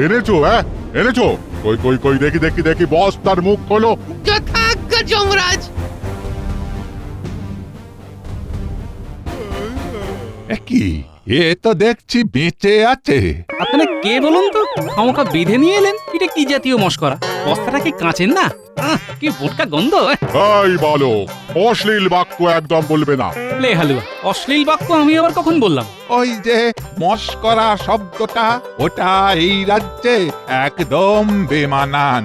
এনেছো? হ্যাঁ এনেছো? কই কই কই দেখি দেখি দেখি, বস্তার মুখ খোলো। যথাজ্ঞা যমরাজ। কি এ তো দেখছি বেঁচে আছে। আপনারা কে বলুন তো? খামোকা বেঁধে নিয়ে এলেন, এটা কি জাতীয় মশকরা? বস্তাটা কি কাঁচের না? কি বোটকা গন্ধ। এই বালক, অশ্লীল বাক্য একদম বলবে না। লে হালুয়া, অশ্লীল বাক্য আমি আবার কখন বললাম? ওই যে মস্করা শব্দটা, ওটা এই রাজ্যে একদম বেমানান।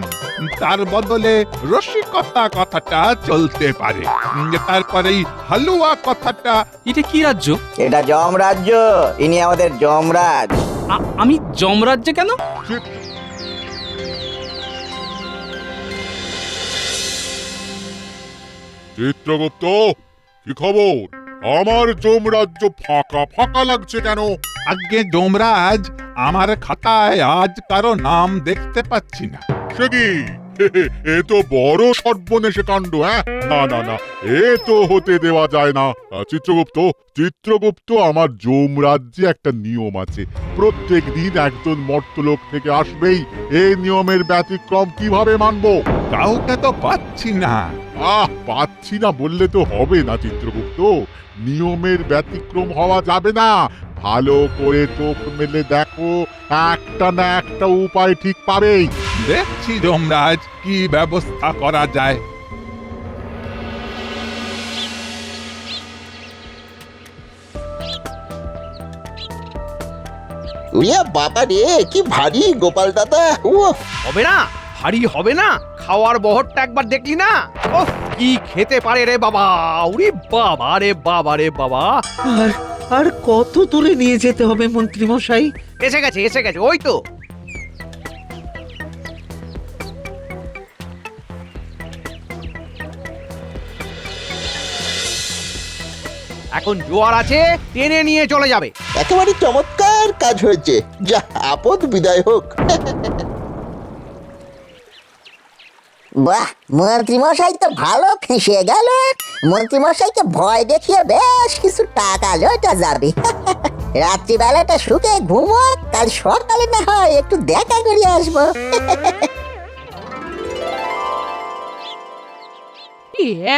তার বদলে রসিকতা কথাটা চলতে পারে। তারপরে হালুয়া কথাটা। এটা কি রাজ্য? এটা যমরাজ্য, ইনি আমাদের যমরাজ। আমি যমরাজ্যে কেন? চিত্রগুপ্ত, কি খবর? আমার যমরাজ্য ফাঁকা ফাঁকা লাগছে কেন? আগে যমরাজ, আমার খাতায় আজ কারো নাম দেখতে পাচ্ছি না। সে কি? এ তো বড় সর্বনেশে কাণ্ড। হ্যাঁ, না না না, এ তো হতে দেওয়া যায় না। চিত্রগুপ্ত, চিত্রগুপ্ত, আমার যমরাজ্যে একটা নিয়ম আছে, প্রত্যেক দিন একজন মর্তলোক থেকে আসবেই। এই নিয়মের ব্যতিক্রম কিভাবে মানবো? কাউকে তো পাচ্ছি না। পাচ্ছি না বললে তো হবে না চিত্রগুপ্ত, নিয়মের ব্যতিক্রম হওয়া যাবে না। ভালো করে চোখ মেলে দেখো, একটা না একটা উপায় ঠিক পাবেই। দেখছি যমরাজ, কি ব্যবস্থা করা যায়। উইয়া বাবা রে, কি ভারী গোপাল দাদা। হবে না? ভারী হবে না? খাওয়ার বহরটা একবার দেখলি না? ওহ, কি খেতে পারে রে বাবা! উরি বাবা রে বাবা রে বাবা! আর আর কত দূরে নিয়ে যেতে হবে মন্ত্রী মশাই? এসে গেছে এসে গেছে, ওই তো। এখন জোয়ার আছে, টেনে নিয়ে চলে যাবে। একেবারে চমৎকার কাজ হয়েছে, যা আপদ বিদায় হোক। বাহ, মন্ত্রীমশাই তো ভালো ফেঁসে গেল। মন্ত্রীমশাইকে ভয় দেখিয়ে বেশ কিছু টাকা লোটা যাবে। রাত্রিবেলাটা শুকে ঘুমো, কাল সকালে না হয় একটু দেখা করে আসবো।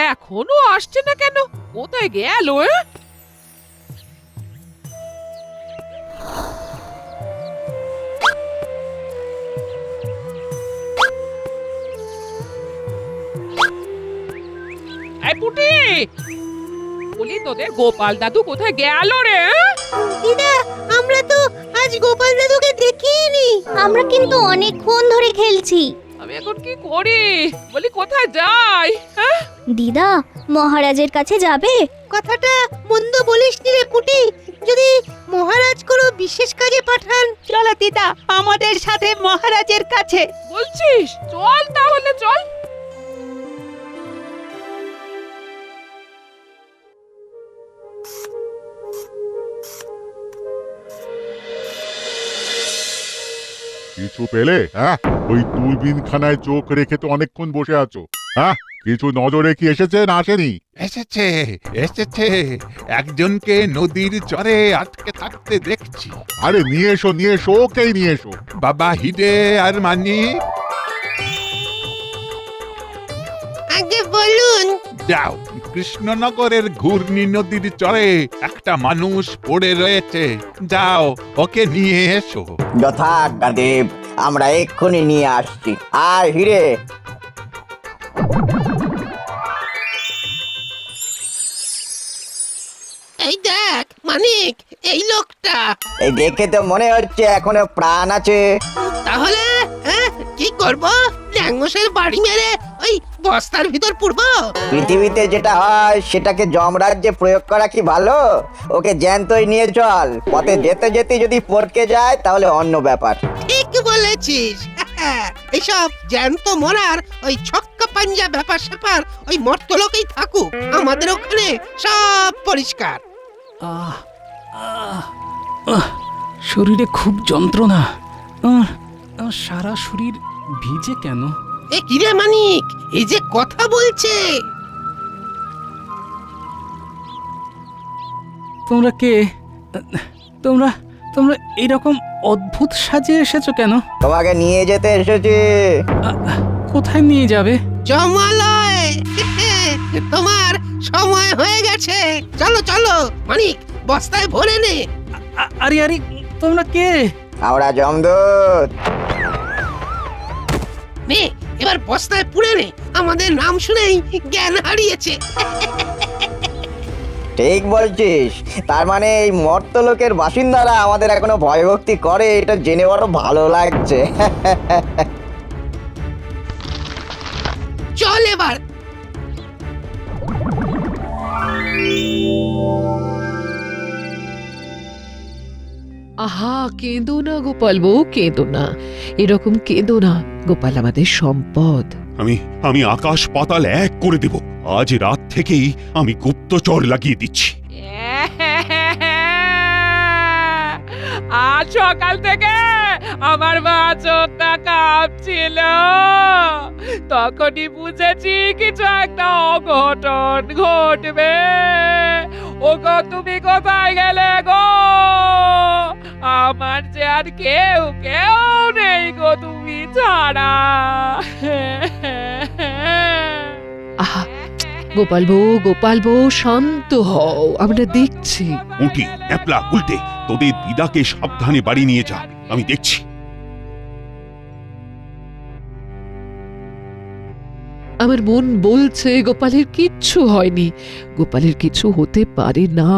এখনো আসছে না কেন? কোথায় গেল? এই পুটি, বলি তোদের গোপাল দাদু কোথায় গেল রে? দিদা, আমরা তো আজ গোপাল দাদুকে দেখিনি। আমরা কিন্তু অনেকক্ষণ ধরে খেলছি। আমি এখন কি করি? বলি কোথায় যাই? হ্যাঁ, দিদা, মহারাজের কাছে যাবে? কথাটা মন্দ বলিসনি রে পুটি। যদি মহারাজ কোনো বিশেষ কাজে পাঠান, চলো দিদা, আমাদের সাথে মহারাজের কাছে। বলছিস? চল তাহলে চল। কিছু পেলে? হ্যাঁ, ওই দূরবীনখানায় চোখ রেখে তো অনেকক্ষণ বসে আছো। হ্যাঁ, কিছু নজরে কি এসেছে না আসেনি? এসেছে এসেছে, একজনকে নদীর চরে আটকে থাকতে দেখছি। আরে নিয়ে এসো, ওকেই নিয়ে এসো। বাবা হিরে আর মানিক, আগে বলুন। যাও, কৃষ্ণনগরের ঘূর্ণি নদীর চরে একটা মানুষ পড়ে রয়েছে, যাও ওকে নিয়ে এসো। যথাজ্ঞা দেব, আমরা এক্ষুনি নিয়ে আসছি। আর হিরে, এই দেখ মানিক, এই লোকটা। এই দেখে তো মনে হচ্ছে এখনো প্রাণ আছে। তাহলে কি করব? ল্যাংমশের বাড়ি মেরে ওই বস্তার ভিতর পুরবো? পৃথিবীতে যেটা হয় সেটাকে যমরাজ্যে প্রয়োগ করা কি ভালো? ওকে জ্যান্তই নিয়ে চল। পথে যেতে যেতে যদি পড়কে যায় তাহলে অন্য ব্যাপার। ঠিক বলেছিস। এইসব জ্যান্ত মরার ওই ছক্কা পাঞ্জা ব্যাপার স্যাপার ওই মর্তলোকেই থাকুক, আমাদের ওখানে সব পরিষ্কার। আহ আহ আহ, শরীরে খুব যন্ত্রণা। সারা শরীর ভিজে কেন? এ কিরে মানিক, এই যে কথা বলছে। তোমরা কে? তোমরা তোমরা এইরকম অদ্ভুত সাজে এসেছো কেন? তোমাকে নিয়ে যেতে এসেছি। কোথায় নিয়ে যাবে? জমালয় তোমার সময় হয়ে গেছে, চলো চলো মানিক, বস্তায় ভরে নে। আরে আরে, তোমরা কে? আমরা জমদূত। নে এবার বস্তায় পুড়ে নে, আমাদের নাম শুনেই জ্ঞান হারিয়েছে। ঠিক বলছিস, তার মানে এই মর্তলোকের বাসিন্দারা আমাদের এখনো ভয়ভক্তি করে, এটা জেনে বড় ভালো লাগছে। চল এবার। আহা, কেঁদো না গোপাল বউ, কেঁদো না, এরকম কেঁদো না। গোপাল আমাদের সম্পদ। আমি আকাশ পাতাল এক করে দেব। আজ রাত থেকেই আমি গুপ্তচর লাগিয়ে দিচ্ছি। আজ সকাল থেকে আমার বাচনটা কাঁপছিল, তখনই বুঝেছি কিছু একটা অঘটন ঘটবে। ওগো, তুমি কোথায় গেলে গো? আমার যে আর কেউ নেই গো তুমি ছাড়া। আহা, গোপাল বউ শান্ত হও, আমরা দেখছি। উঁটি, ন্যাপলা, উল্টে, তোদের দিদাকে সাবধানে বাড়ি নিয়ে যা, আমি দেখছি। আমার মন বলছে গোপালের কিচ্ছু হয়নি, গোপালের কিছু হতে পারে না।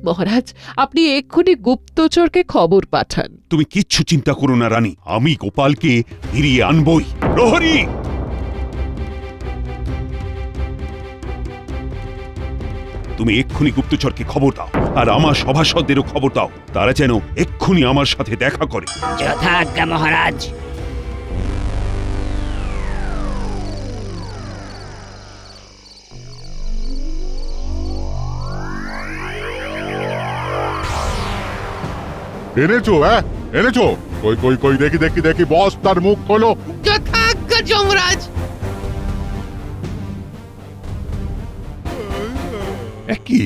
মহারাজ, আপনি এক্ষুনি গুপ্তচরকে খবর পাঠান। তুমি কিচ্ছু চিন্তা করো না রানী, আমি গোপালকে ফিরিয়ে আনবই। প্রহরী, তুমি এক্ষুনি গুপ্তচরকে খবর দাও, আর আমার সভাসদেরও খবর দাও, তারা যেন এক্ষুনি আমার সাথে দেখা করে। যথাজ্ঞা মহারাজ। এনেছো? এনেছো? কই কই কই, দেখি দেখি দেখি, বস্তার মুখ খোলো। যথাজ্ঞা যমরাজ। কি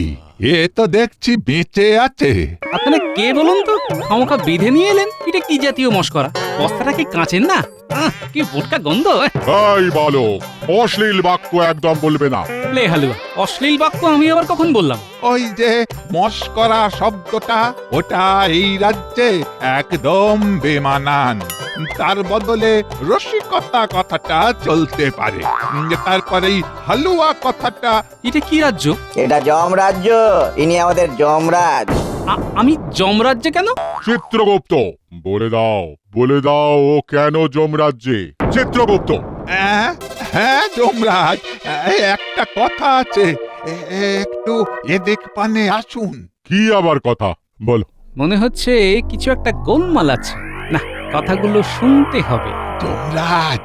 এ তো দেখছি বেঁচে আছে। আপনারা কে বলুন তো? খামোখা বেঁধে নিয়ে এলেন, এটা কি জাতীয় মস্করা? বস্তাটা কি কাঁচেন না? কি বোটকা গন্ধ! এই বলো, অশ্লীল বাক্য একদম বলবে না। লে হালুয়া, অশ্লীল বাক্য আমি আবার কখন বললাম? ওই যে মস্করা শব্দটা, ওটা এই রাজ্যে একদম বেমানান। তার বদলে রসিকতা কথাটা চলতে পারে। তারপরে এই হালুয়া কথাটা। এটা কি রাজ্য? এটা যমরাজ্য, ইনি আমাদের যমরাজ। আমি যমরাজ্যে কেন? চিত্রগুপ্ত, বলে দাও ও কেন যমরাজ্যে? চিত্রগুপ্ত। হ্যাঁ যমরাজ, একটা কথা আছে, একটু এদিক পানে আসুন। কি আবার কথা? বলো। মনে হচ্ছে কিছু একটা গোলমাল আছে। না, কথাগুলো শুনতে হবে। যমরাজ,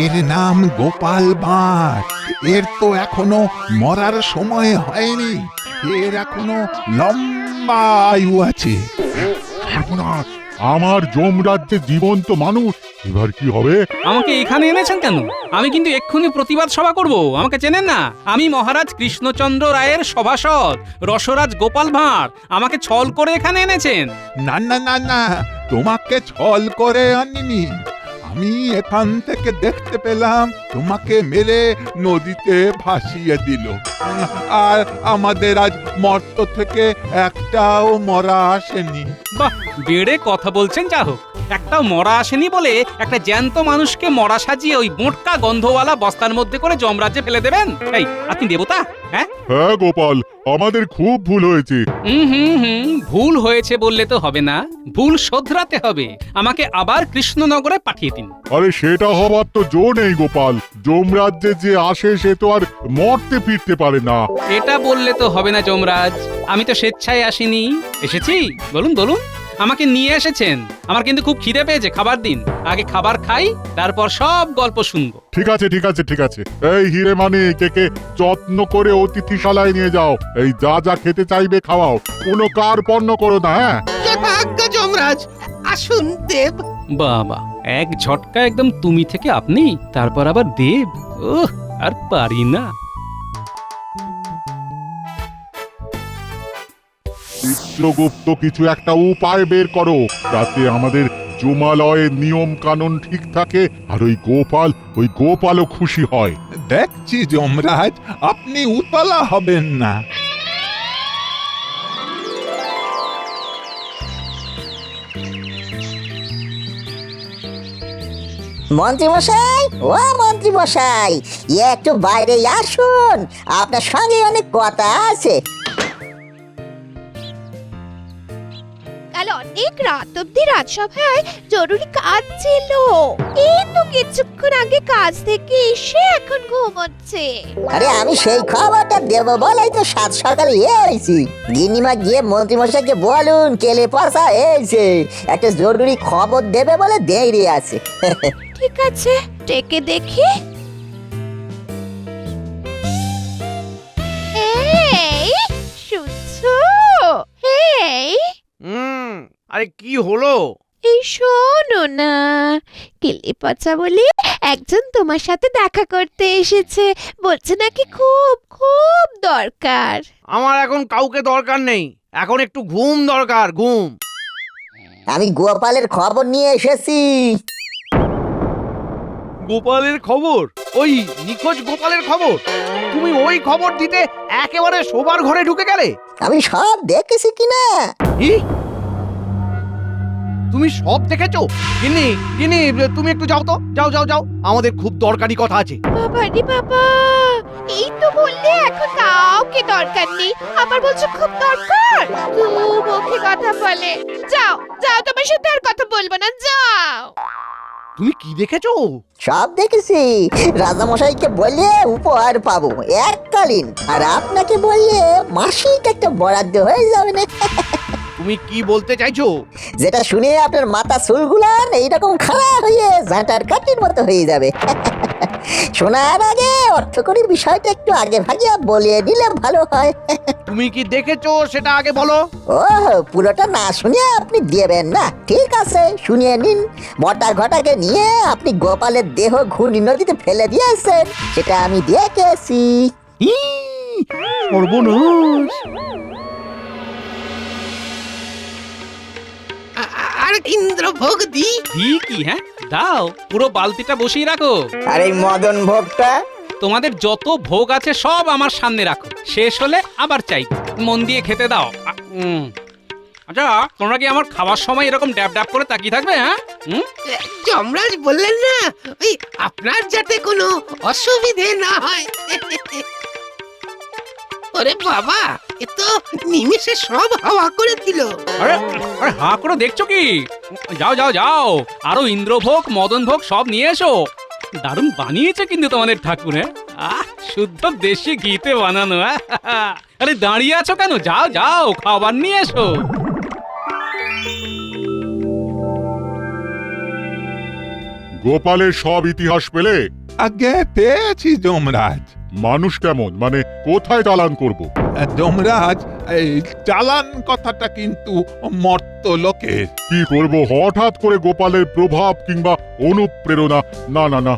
এর নাম গোপাল ভাঁড়। এর তো এখনো মরার সময় হয়নি, এর এখনো লম্বা আয়ু আছে। সর্বনাশ, আমার যমরাজ্যে জীবন্ত মানুষ, এবার কি হবে? আমাকে এখানে এনেছেন কেন? আমি কিন্তু এক্ষুনি প্রতিবাদ সভা করব। আমাকে চেনেন না? আমি মহারাজ কৃষ্ণচন্দ্র রায়ের সভাসদ রসরাজ গোপাল ভাঁড়। আমাকে ছল করে এখানে এনেছেন। না না না না, তোমাকে ছল করে আনিনি। আমি এখান থেকে দেখতে পেলাম তোমাকে মেরে নদীতে ভাসিয়ে দিল, আর আমাদের আজ মর্ত থেকে একটাও মরা আসেনি। বাহ, বেড়ে কথা বলছেন। যা হোক, একটাও মরা আসেনি বলে একটা জ্যান্ত মানুষকে মরা সাজিয়ে ওই মোটকা গন্ধওয়ালা বস্তার মধ্যে করে যমরাজ্যে ফেলে দেবেন? এই, আপনি দেবতা? হ্যাঁ গোপাল, আমাদের খুব ভুল হয়েছে। ভুল হয়েছে বললে তো হবে না, ভুল শোধরাতে হবে। আমাকে আবার কৃষ্ণনগরে পাঠিয়ে দিন। আরে সেটা হবার তো জো নেই গোপাল, যমরাজ্যে যে আসে সে তো আর মরতে ফিরতে পারে না। এটা বললে তো হবে না যমরাজ, আমি তো স্বেচ্ছায় আসিনি, এসেছি। বলুন বলুন, আমাকে নিয়ে এসেছেন। আমার কিন্তু খুব খিদে পেয়েছে, খাবার দিন। আগে খাবার খাই, তারপর সব গল্প শুনবো। ঠিক আছে ঠিক আছে ঠিক আছে। এই হিরে মানে কে যত্ন করে অতিথিশালায় নিয়ে যাও, এই যা যা খেতে চাইবে খাওয়াও, কোনো কার পণ্য করো না। হ্যাঁ, যথাজ্ঞা যমরাজ। আসুন দেব। বাবা, এক ঝটকা একদম তুমি থেকে আপনি, তারপর আবার দেব। ওহ, আর পারি না। চিত্রগুপ্ত কিছু একটা উপায় বের করো, যাতে আমাদের জমালয়ের নিয়ম কানুন ঠিক থাকে আর ওই গোপালও খুশি হয়। দেখছি যমরাজ, আপনি উতলা হবেন না। মন্ত্রী মশাই, ও মন্ত্রী মশাই, একটু বাইরে আসুন, আপনার সঙ্গে অনেক কথা আছে। কাল অনেক রাত অব্দি রাজসভায় জরুরি কাজ ছিল, এই তো কিছুক্ষণ আগে কাজ থেকে এসে এখন ঘুমোচ্ছে। আরে আমি সেই খবরটা দেবো বলেই তো সাত সকালে এসেছি। গিন্নিমা গিয়ে মন্ত্রী মশাইকে বলুন কেলে পয়সা এসেছে, একটা জরুরি খবর দেবে বলে দেরি আছে। ঠিক আছে, ডেকে দেখি। এই শুনছো? এই আরে কি হলো? এই শোনো না, কেলে পচা বলে একজন তোমার সাথে দেখা করতে এসেছে, বলছে নাকি খুব খুব দরকার। আমার এখন কাউকে দরকার নেই, এখন একটু ঘুম দরকার, ঘুম। আমি গোপালের খবর নিয়ে এসেছি। গোপালের খবর? ওই নিখোঁজ গোপালের খবর? তুমি ওই খবর দিতে একেবারে শোবার ঘরে ঢুকে গেলে? আমি সব দেখেছি কিনা। কি? তুমি সব দেখেছো? গিন্নি, গিন্নি, তুমি একটু যাও তো, যাও যাও যাও, আমাদের খুব দরকারি কথা আছে। বাবা রে বাবা, এই তো বললে এখন কাউকে দরকার নেই, আবার বলছো খুব দরকার। মুখে কথা বলে। যাও যাও, তোমার সাথে আর কথা বলবো না, যাও। তুমি কি দেখেছো? সব দেখেছি। রাজামশাইকে বললে উপহার পাবো এককালীন, আর আপনাকে বললে মাসিক একটা বরাদ্দ হয়ে যাবে না। তুমি কি বলতে চাইছো? যেটা শুনে আপনার মাথা চুলগুলান এইরকম খাড়া হয়ে ঝাঁটার কাঠির মতো হয়ে যাবে। শোনার আগে অর্থকরীর বিষয়টা একটু আগে ভাগে বলিয়ে দিলে ভালো হয়। তুমি কি দেখেছো সেটা আগে বলো। ও, পুরোটা না শুনিয়ে আপনি দিবেন না? ঠিক আছে, শুনিয়ে নিন। মোটা ঘটাকে নিয়ে আপনি গোপালের দেহ ঘূর্ণি নদীতে ফেলে দিয়েছেন, সেটা আমি দেখেছি। সর্বনাশ! আর ইন্দ্রভোগ দি। কি হ্যাঁ, দাও, পুরো বালতিটা বসিয়ে রাখো। আর এই মদন ভোগটা? তোমাদের যত ভোগ আছে সব আমার সামনে রাখো, শেষ হলে আবার চাই। মন দিয়ে খেতে দাও। আচ্ছা, তোমরা কি আমার খাবার সময় এরকম ড্যাব ড্যাব করে তাকিয়ে থাকবে? হ্যাঁ, যমরাজ বললেন না, ওই আপনার যাতে কোনো অসুবিধে না হয়। ওরে বাবা, এ তো নিমিষে সব হাওয়া করে দিল। আরে আরে, হা করে দেখছো কি? যাও যাও যাও, আরো ইন্দ্রভোগ মদন ভোগ সব নিয়ে এসো। দারুণ বানিয়েছে কিন্তু তোমাদের ঠাকুর। হ্যাঁ, শুদ্ধ দেশি ঘিতে বানানো। আরে দাঁড়িয়ে আছো কেন? যাও যাও, খাবার নিয়ে এসো। গোপালের সব ইতিহাস পেলে? আগে পেয়েছি যমরাজ। মানুষ কেমন, মানে কোথায় চালান করব? যমরাজ, এই চালান কথাটা কিন্তু মর্ত লোকের। কি করব হঠাৎ করে গোপালের প্রভাব কিংবা অনুপ্রেরণা? না না না,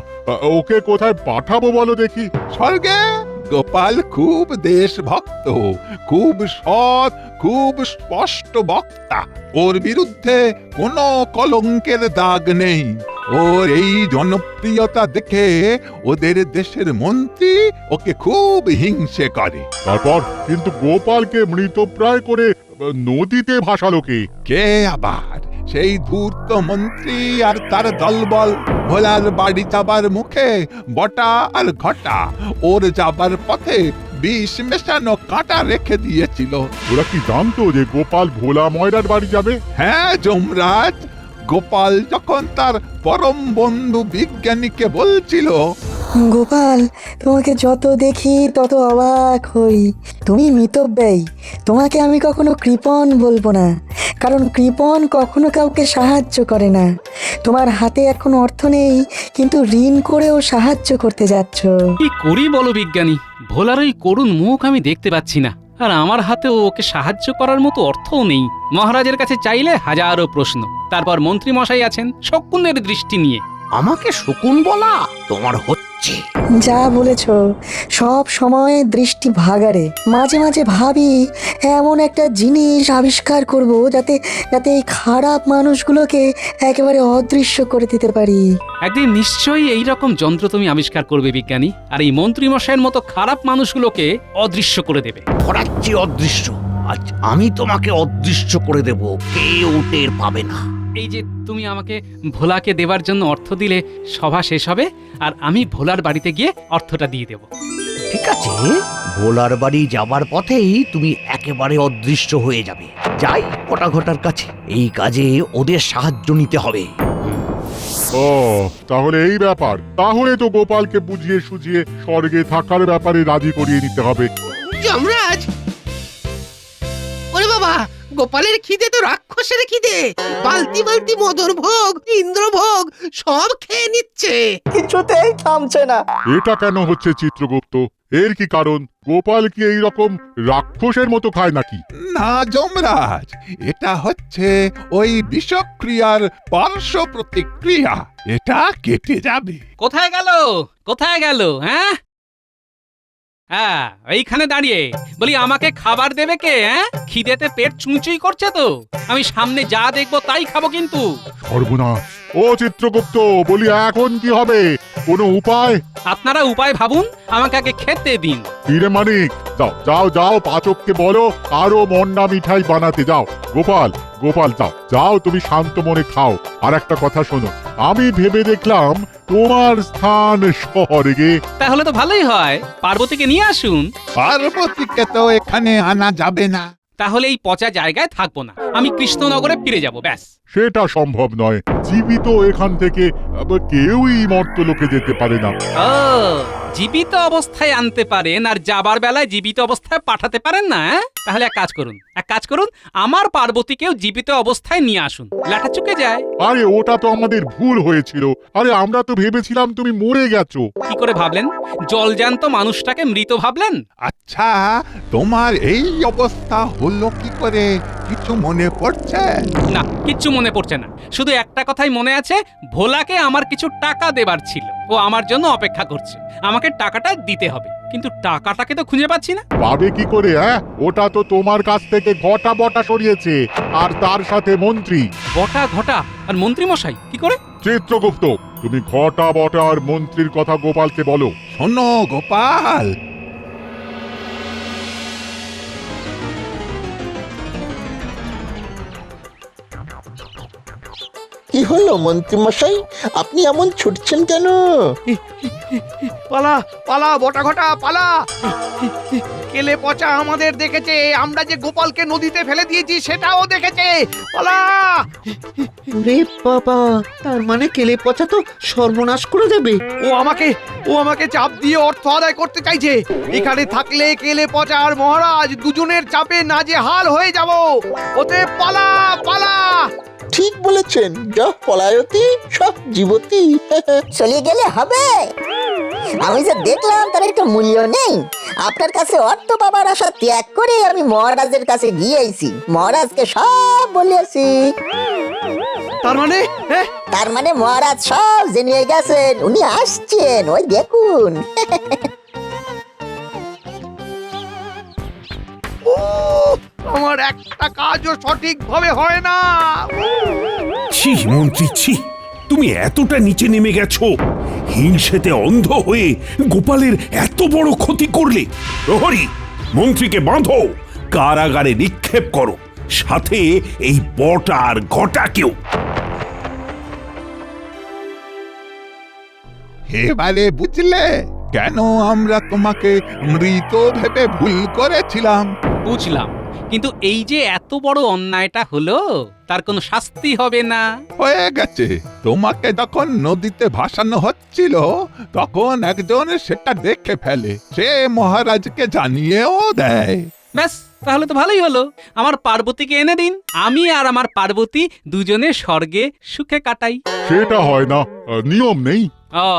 ওকে কোথায় পাঠাবো বলো দেখি। স্বর্গে। গোপাল খুব দেশভক্ত, খুব সৎ, খুব স্পষ্ট বক্তা। ওর বিরুদ্ধে কোনো কলঙ্কের দাগ নেই। ওর এই জনপ্রিয়তা দেখে ওদের দেশের মন্ত্রী ওকে খুব হিংসে করে। তারপর কিন্তু গোপালকে মৃতপ্রায় করে নদীতে ভাসালো কে? কে আবার? সেই ধূর্ত মন্ত্রী আর তার দলবল। ভোলার বাড়ি যাবার মুখে বটা আর ঘটা ওর যাবার পথে বিষ মেশানো কাঁটা রেখে দিয়েছিল। ওরা কি জানতো যে গোপাল ভোলা ময়রার বাড়ি যাবে? হ্যাঁ যমরাজ, গোপাল যখন তার পরম বন্ধু বিজ্ঞানীকে বলছিল, গোপাল, তোমাকে যত দেখি তত অবাক হই। তুমি মিতব্যয়ী, তোমাকে আমি কখনো কৃপণ বলবো না, কারণ কৃপণ কখনো কাউকে সাহায্য করে না। তোমার হাতে এখন অর্থ নেই, কিন্তু ঋণ করেও সাহায্য করতে যাচ্ছ। কি করি বলো বিজ্ঞানী? ভোলার ওই করুণ মুখ আমি দেখতে পাচ্ছি না, আর আমার হাতেও ওকে সাহায্য করার মতো অর্থও নেই। মহারাজের কাছে চাইলে হাজারো প্রশ্ন, তারপর মন্ত্রী মশাই আছেন শকুনের দৃষ্টি নিয়ে। আমাকে শকুন বলা তোমার হচ্ছে। যা বলেছ, সব সময় দৃষ্টি ভাগাড়ে। মাঝে মাঝে ভাবি এমন একটা জিনিস আবিষ্কার করব যাতে যাতে এই খারাপ মানুষগুলোকে একেবারে অদৃশ্য করে দিতে পারি। একদিন নিশ্চয়ই এই রকম যন্ত্র তুমি আবিষ্কার করবে বিজ্ঞানী, আর এই মন্ত্রী মশাইয়ের মতো খারাপ মানুষগুলোকে অদৃশ্য করে দেবে। ধরাচ্ছি অদৃশ্য, আজ আমি তোমাকে অদৃশ্য করে দেব, কেউ টের পাবে না। এই যে তুমি আমাকে ভোলাকে দেবার জন্য অর্থ দিলে, সভা শেষ হবে আর আমি ভোলার বাড়িতে গিয়ে অর্থটা দিয়ে দেব। ঠিক আছে, ভোলার বাড়ি যাবার পথেই তুমি একেবারে অদৃশ্য হয়ে যাবে। যাই কটা ঘটার কাছে, এই কাজে ওদের সাহায্য নিতে হবে। ও তাহলে এই ব্যাপার। তাহলে তো গোপালকে বুঝিয়ে সুঝিয়ে স্বর্গে থাকার ব্যাপারে রাজি করিয়ে নিতে হবে। যমরাজ, ওরে বাবা, গোপালের খিদে তো রাক্ষসের খিদে। বালতি বালতি মদর ভোগ, ইন্দ্রভোগ সব খেয়ে নিচ্ছে। কিছুতেই থামছে না। এটা কেন হচ্ছে চিত্রগুপ্ত? এর কি কারণ? গোপাল কি এই রকম রাক্ষসের মতো খায় নাকি? না যমরাজ, এটা হচ্ছে ওই বিষক্রিয়ার পার্শ্ব প্রতিক্রিয়া। এটা কেটে যাবে। কোথায় গেল, কোথায় গেল? হ্যাঁ হ্যাঁ, এইখানে দাঁড়িয়ে বলি, আমাকে খাবার দেবে কে? হ্যাঁ, খিদেতে পেট চুঁচুই করছে তো, আমি সামনে যা দেখবো তাই খাবো কিন্তু। সর্বনাশ! ও চিত্রগুপ্ত, বলি এখন কি হবে? কোনো উপায়? আপনারা উপায় ভাবুন, আমাকে আগে খেতে দিন। ফিরে মানিক, যাও যাও যাও, পাচককে বলো আরো মন্ডা মিঠাই বানাতে। যাও গোপাল, গোপাল যাও যাও, তুমি শান্ত মনে খাও। আর একটা কথা শোনো, আমি ভেবে দেখলাম তোমার স্থান স্বর্গে। তাহলে তো ভালোই হয়, পার্বতীকে নিয়ে আসুন। পার্বতীকে তো এখানে আনা যাবে না। তাহলে এই পচা জায়গায় থাকবো না, আমি কৃষ্ণনগরে ফিরে যাব, ব্যাস। সেটা সম্ভব নয়। জীবিত এখান থেকে কেউই মর্তলোকে যেতে পারে না। ও, জীবিত অবস্থায় আনতে পারেন আর যাবার বেলায় জীবিত অবস্থায় পাঠাতে পারেন না? তাহলে এক কাজ করুন, আমার পার্বতীকেও জীবিত অবস্থায় নিয়ে আসুন, লাটা চুকে যায়। আরে ওটা তো আমাদের ভুল হয়েছিল। আরে আমরা তো ভেবেছিলাম তুমি মরে গেছো। কি করে ভাবলেন? জলজান্ত মানুষটাকে মৃত ভাবলেন? আচ্ছা, তোমার এই অবস্থা হলো কি করে? কিছু মনে পড়ছে? না, কিচ্ছু মনে পড়ছে না। শুধু একটা কথাই মনে আছে, ভোলাকে আমার কিছু টাকা দেবার ছিল, ও আমার জন্য অপেক্ষা করছে। আমাকে টাকাটা দিতে হবে, কিন্তু টাকাটাকে তো খুঁজে পাচ্ছি না। পাবে কি করে? ওটা তো তোমার কাছ থেকে ঘটা বটা সরিয়েছে, আর তার সাথে মন্ত্রী। ঘটা আর মন্ত্রী মশাই কি করে? চিত্রগুপ্ত, তুমি ঘটা বটা আর মন্ত্রীর কথা গোপালকে বলো। শোনো গোপাল, কি হলো মন্ত্রীমশাই, আপনি এমন ছুটছেন কেন? পালা পালা বটা ঘটা পালা। কেলে পচা আমাদের দেখেছে, আমরা যে গোপালকে নদীতে ফেলে দিয়েছি সেটাও দেখেছে। পালা! ওরে বাবা, তার মানে কেলে পচা তো সর্বনাশ করে দেবে। ও আমাকে চাপ দিয়ে অর্থ আদায় করতে চাইছে। এখানে থাকলে কেলে পচা আর মহারাজ দুজনের চাপে নাজেহাল হয়ে যাব। ওতে পালা পালা। ঠিক বলেছেন, যা পলায়তি সব জীবতী। চলে গেলে হবে? আমি যে দেখলাম তার একটা মূল্য নেই। আপনার কাছে অর্থ পাবার আশা ত্যাগ করে আমি মহারাজের কাছে গিয়েছি, মহারাজকে সব বলেছি। তার মানে মহারাজ সব জেনে গেছেন, উনি আসছেন, ওই দেখুন। আমার একটা কাজও সঠিকভাবে হয় না। ছি মন্ত্রী, ছি! তুমি এতটা নিচে নেমে গেছো, হিংসেতে অন্ধ হয়ে গোপালের এত বড় ক্ষতি করলে। প্রহরী, মন্ত্রীকে বাঁধো, কারাগারে নিক্ষেপ করো, সাথে এই বটা আর ঘটাকেও। এবারে বুঝলে কেন আমরা তোমাকে মৃত ভেবে ভুল করেছিলাম? বুঝলাম, কিন্তু এই যে এত বড় অন্যায়টা হলো, তার কোনো শাস্তি হবে না? হয়ে গেছে। তোমাকে যখন নদীতে ভাসানো হচ্ছিল তখন একজন সেটা দেখে ফেলে, সে মহারাজকে জানিয়েও দেয়। ব্যাস, তাহলে তো ভালোই হলো। আমার পার্বতীকে এনে দিন, আমি আর আমার পার্বতী দুজনে স্বর্গে সুখে কাটাই। সেটা হয় না, নিয়ম নেই। ও,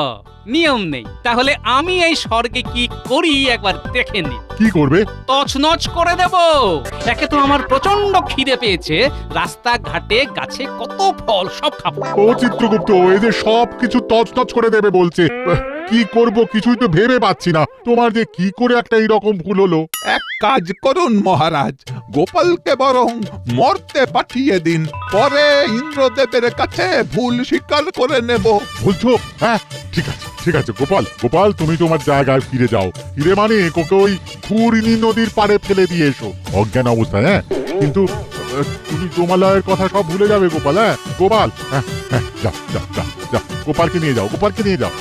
নিয়ম নেই। তাহলে আমি এই স্বর্গে কি করি একবার দেখে নিন। কি করবে? তছনছ করে দেব। একে তো আমার প্রচন্ড খিদে পেয়েছে, রাস্তাঘাটে গাছে কত ফল সব খাবো। ও চিত্রগুপ্ত, এই যে সব কিছু তছনছ করে দেবে বলছে, কি করব কিছুই তো ভেবে পাচ্ছি না। তোমার যে কি করে একটা এইরকম ভুল হলো? এক কাজ করুন মহারাজ, গোপালকে বরং মরতে পাঠিয়ে দিন, পরে ইন্দ্রদেবের কাছে ভুল স্বীকার করে নেব। বলছো? হ্যাঁ, ঠিক আছে ঠিক আছে গোপাল, গোপাল তুমি তোমার জায়গায় ফিরে যাও। ফিরে মানে ওকে ওই ঘূর্ণি নদীর পাড়ে ফেলে দিয়ে এসো অজ্ঞান অবস্থায়। হ্যাঁ, কিন্তু তুমি জমালয়ের কথা সব ভুলে যাবে গোপাল। হ্যাঁ গোপাল, হ্যাঁ হ্যাঁ, যাও যাও যাও যাও, গোপালকে নিয়ে যাও, গোপালকে নিয়ে যাও।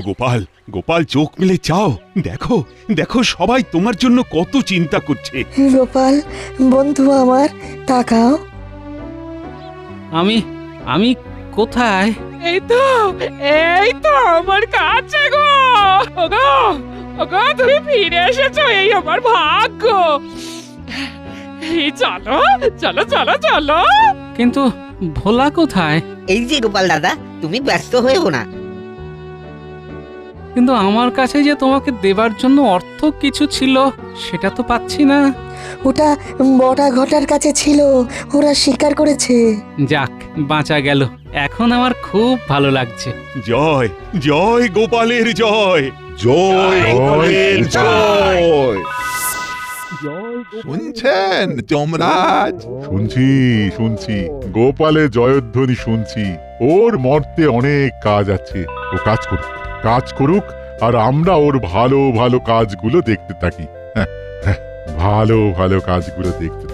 গোপাল, গোপাল চোখ মেলে চাও, দেখো দেখো সবাই তোমার জন্য কত চিন্তা করছে। গোপাল বন্ধু আমার, তাকাও। আমি আমি কোথায়? এই তো আমার কাছে গো। ওগো ওগো, তুমি ফিরে এসেছো, এই আমার ভাগ্য। এই চলো চলো চলো চলো। কিন্তু ভোলা কোথায়? এই যে গোপাল দাদা, তুমি ব্যস্ত হয়েও না। কিন্তু আমার কাছে যে তোমাকে দেবার জন্য অর্থ কিছু ছিল, সেটা তো পাচ্ছি না। ওটা বটা ঘটার কাছে ছিল, ওরা স্বীকার করেছে। যাক, বাঁচা গেল। এখন আমার খুব ভালো লাগছে। জয় জয় গোপালের জয়, জয় গোপালের জয়। শুনছেন যমরাজ? শুনছি শুনছি, গোপালের জয়ধ্বনি শুনছি। ওর মর্তে অনেক কাজ আছে, ও কাজ করুক, কাজ করুক, আর আমরা ওর ভালো ভালো কাজগুলো দেখতে থাকি। হ্যাঁ হ্যাঁ, ভালো ভালো কাজগুলো দেখতে থাকি।